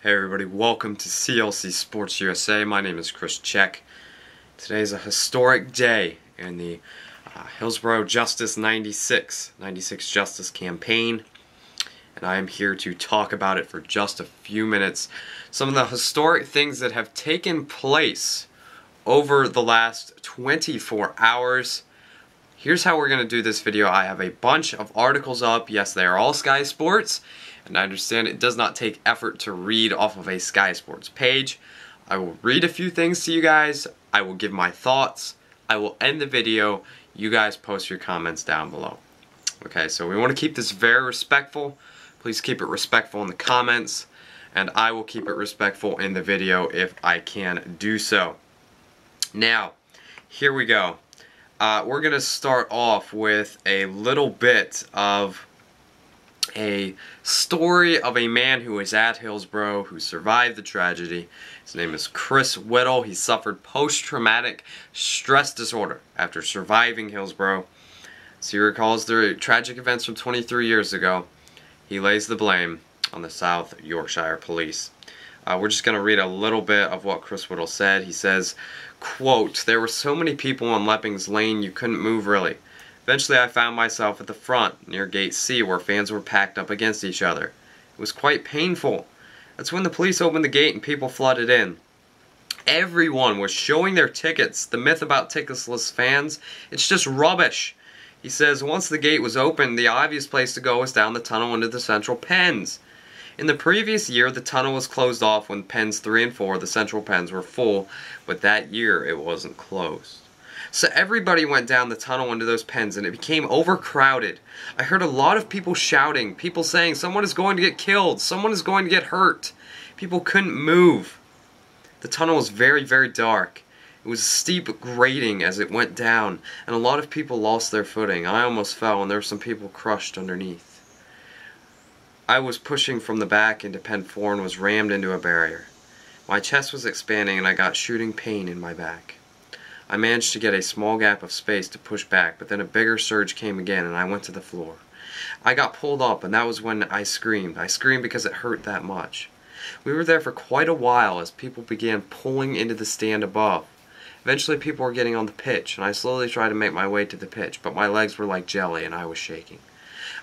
Hey everybody, welcome to CLC Sports USA. My name is Chris Check. Today is a historic day in the Hillsborough Justice 96 Justice campaign, and I am here to talk about it for just a few minutes. Some of the historic things that have taken place over the last 24 hours. Here's how we're going to do this video. I have a bunch of articles up. Yes, they are all Sky Sports, and I understand it does not take effort to read off of a Sky Sports page. I will read a few things to you guys. I will give my thoughts. I will end the video. You guys post your comments down below. Okay, so we want to keep this very respectful. Please keep it respectful in the comments, and I will keep it respectful in the video if I can do so. Now, here we go. We're going to start off with a little bit of a story of a man who was at Hillsborough who survived the tragedy. His name is Chris Whittle. He suffered post-traumatic stress disorder after surviving Hillsborough. As he recalls the tragic events from 23 years ago, he lays the blame on the South Yorkshire police. We're just going to read a little bit of what Chris Whittle said. He says, quote, "There were so many people on Lepping's Lane you couldn't move really. Eventually I found myself at the front, near Gate C, where fans were packed up against each other. It was quite painful. That's when the police opened the gate and people flooded in. Everyone was showing their tickets. The myth about ticketless fans, it's just rubbish." He says, once the gate was open, the obvious place to go was down the tunnel into the central pens. In the previous year, the tunnel was closed off when pens 3 and 4, the central pens, were full, but that year it wasn't closed. So everybody went down the tunnel into those pens, and it became overcrowded. I heard a lot of people shouting, people saying, someone is going to get killed, someone is going to get hurt. People couldn't move. The tunnel was very, very dark. It was a steep grading as it went down, and a lot of people lost their footing. I almost fell, and there were some people crushed underneath. I was pushing from the back into pen 4 and was rammed into a barrier. My chest was expanding and I got shooting pain in my back. I managed to get a small gap of space to push back, but then a bigger surge came again and I went to the floor. I got pulled up, and that was when I screamed. I screamed because it hurt that much. We were there for quite a while as people began pulling into the stand above. Eventually people were getting on the pitch, and I slowly tried to make my way to the pitch, but my legs were like jelly and I was shaking.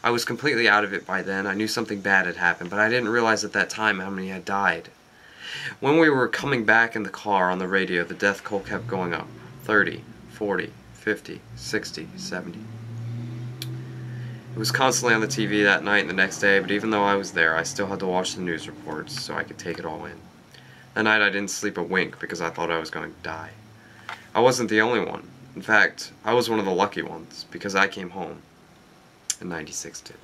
I was completely out of it by then. I knew something bad had happened, but I didn't realize at that time how many had died. When we were coming back in the car on the radio, the death toll kept going up. 30, 40, 50, 60, 70. It was constantly on the TV that night and the next day, but even though I was there, I still had to watch the news reports so I could take it all in. That night I didn't sleep a wink because I thought I was going to die. I wasn't the only one. In fact, I was one of the lucky ones because I came home. And 96 did.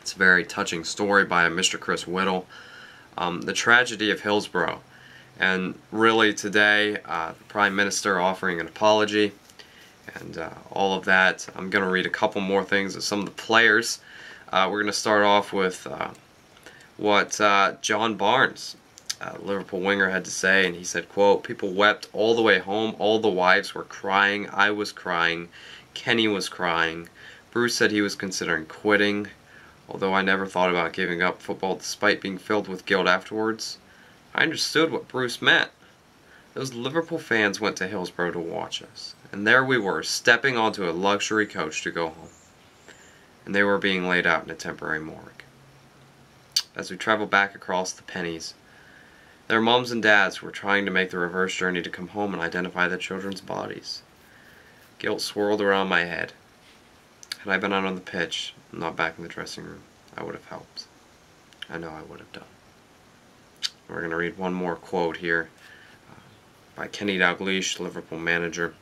It's a very touching story by Mr. Chris Whittle. The tragedy of Hillsborough. And really today, the Prime Minister offering an apology and all of that. I'm going to read a couple more things of some of the players. We're going to start off with what John Barnes, Liverpool winger, had to say, and he said, quote, "People wept all the way home. All the wives were crying. I was crying. Kenny was crying. Bruce said he was considering quitting, although I never thought about giving up football despite being filled with guilt afterwards. I understood what Bruce meant. Those Liverpool fans went to Hillsborough to watch us, and there we were, stepping onto a luxury coach to go home, and they were being laid out in a temporary morgue. As we traveled back across the pennies, their mums and dads were trying to make the reverse journey to come home and identify their children's bodies. Guilt swirled around my head. Had I been out on the pitch, not back in the dressing room, I would have helped. I know I would have done." We're going to read one more quote here by Kenny Dalglish, Liverpool manager.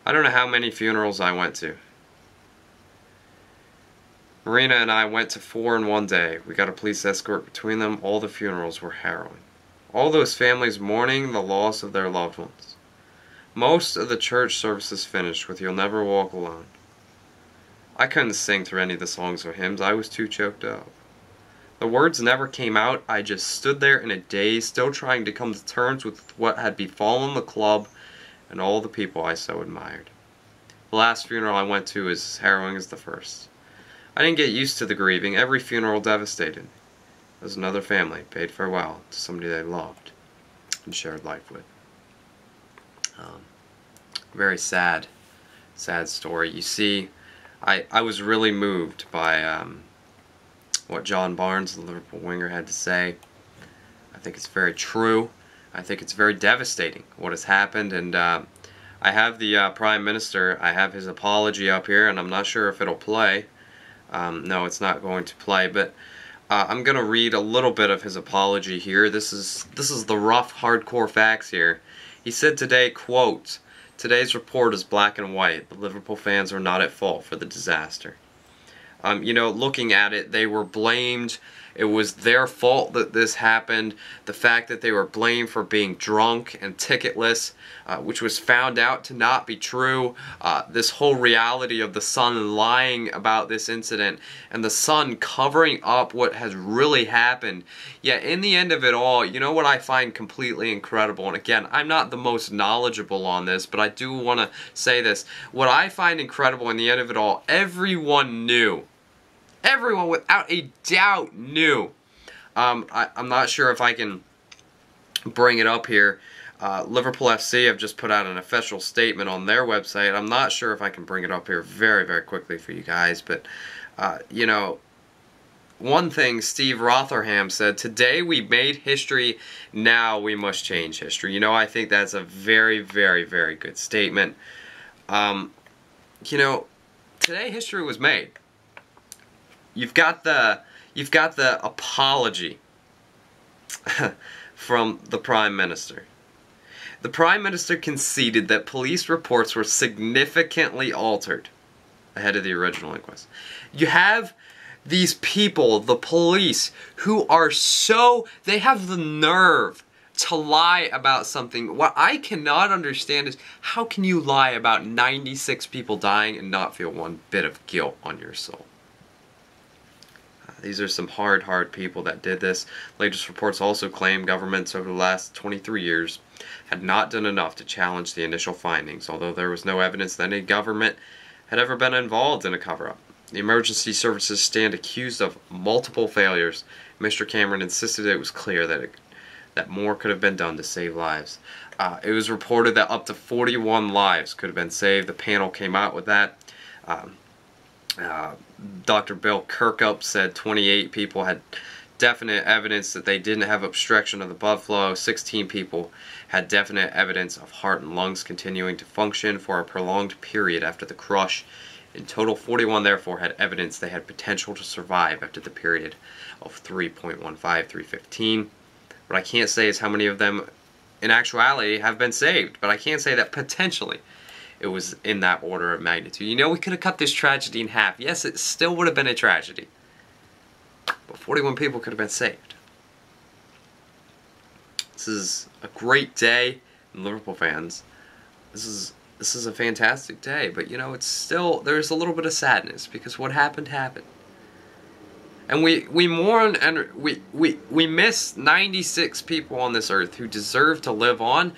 "I don't know how many funerals I went to. Marina and I went to 4 in one day. We got a police escort between them. All the funerals were harrowing. All those families mourning the loss of their loved ones. Most of the church services finished with 'You'll Never Walk Alone.' I couldn't sing through any of the songs or hymns. I was too choked up. The words never came out. I just stood there in a daze, still trying to come to terms with what had befallen the club and all the people I so admired. The last funeral I went to was as harrowing as the first. I didn't get used to the grieving. Every funeral devastated me. as another family paid farewell to somebody they loved and shared life with. Very sad story. You see, I was really moved by what John Barnes, the Liverpool winger, had to say. I think it's very true. I think it's very devastating what has happened, and I have the Prime Minister, I have his apology up here, and I'm not sure if it'll play. No, it's not going to play, but I'm going to read a little bit of his apology here. This is the rough, hardcore facts here. He said today, quote, "Today's report is black and white. The Liverpool fans are not at fault for the disaster." You know, looking at it, they were blamed. It was their fault that this happened. The fact that they were blamed for being drunk and ticketless, which was found out to not be true. This whole reality of the Sun lying about this incident and the Sun covering up what has really happened. Yet in the end of it all, you know what I find completely incredible? And again, I'm not the most knowledgeable on this, but I do want to say this. What I find incredible in the end of it all, everyone knew. Everyone, without a doubt, knew. I'm not sure if I can bring it up here. Liverpool FC have just put out an official statement on their website. I'm not sure if I can bring it up here very, very quickly for you guys. But, you know, one thing Steve Rotherham said, "Today we made history, now we must change history." You know, I think that's a very, very, very good statement. You know, today history was made. You've got the apology from the Prime Minister. The Prime Minister conceded that police reports were significantly altered ahead of the original inquest. You have these people, the police, who are they have the nerve to lie about something. What I cannot understand is, how can you lie about 96 people dying and not feel one bit of guilt on your soul? These are some hard people that did this. Latest reports also claim governments over the last 23 years had not done enough to challenge the initial findings, although there was no evidence that any government had ever been involved in a cover-up. The emergency services stand accused of multiple failures. Mr. Cameron insisted it was clear that more could have been done to save lives. It was reported that up to 41 lives could have been saved. The panel came out with that. Dr. Bill Kirkup said 28 people had definite evidence that they didn't have obstruction of the blood flow. 16 people had definite evidence of heart and lungs continuing to function for a prolonged period after the crush. In total, 41 therefore had evidence they had potential to survive after the period of 3.15-315. What I can't say is how many of them in actuality have been saved, but I can say that potentially it was in that order of magnitude. You know, we could have cut this tragedy in half. Yes, it still would have been a tragedy, but 41 people could have been saved. This is a great day, and Liverpool fans, this is a fantastic day. But you know, it's still, there's a little bit of sadness because what happened happened, and we mourn and we miss 96 people on this earth who deserve to live on.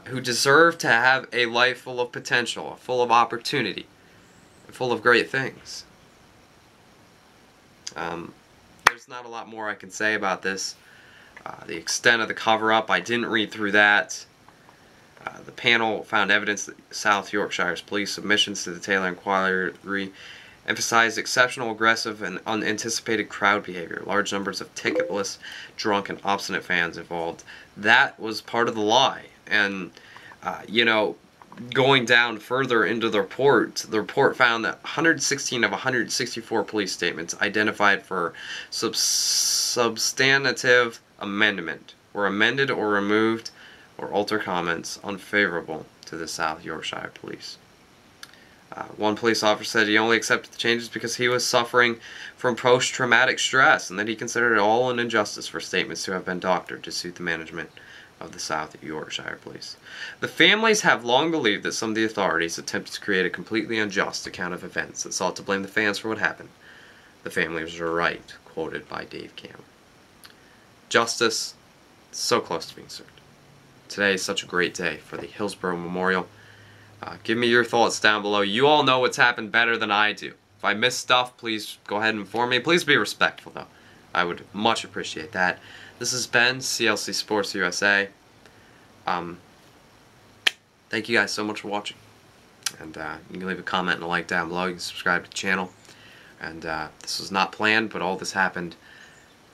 Who deserve to have a life full of potential, full of opportunity, full of great things. There's not a lot more I can say about this. The extent of the cover-up, I didn't read through that. The panel found evidence that South Yorkshire's police submissions to the Taylor inquiry emphasized exceptional, aggressive, and unanticipated crowd behavior. Large numbers of ticketless, drunk, and obstinate fans involved. That was part of the lie. And, you know, going down further into the report found that 116 of 164 police statements identified for substantive amendment were amended or removed or altered comments unfavorable to the South Yorkshire police. One police officer said he only accepted the changes because he was suffering from post-traumatic stress and that he considered it all an injustice for statements to have been doctored to suit the management of the South Yorkshire police. The families have long believed that some of the authorities attempted to create a completely unjust account of events that sought to blame the fans for what happened. The families are right, quoted by Dave Cameron. Justice, so close to being served. Today is such a great day for the Hillsborough Memorial. Give me your thoughts down below. You all know what's happened better than I do. If I miss stuff, please go ahead and inform me. Please be respectful, though. I would much appreciate that. This has been CLC Sports USA. Thank you guys so much for watching. And you can leave a comment and a like down below. You can subscribe to the channel. And this was not planned, but all this happened.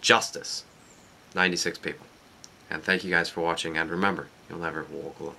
Justice. 96 people. And thank you guys for watching. And remember, you'll never walk alone.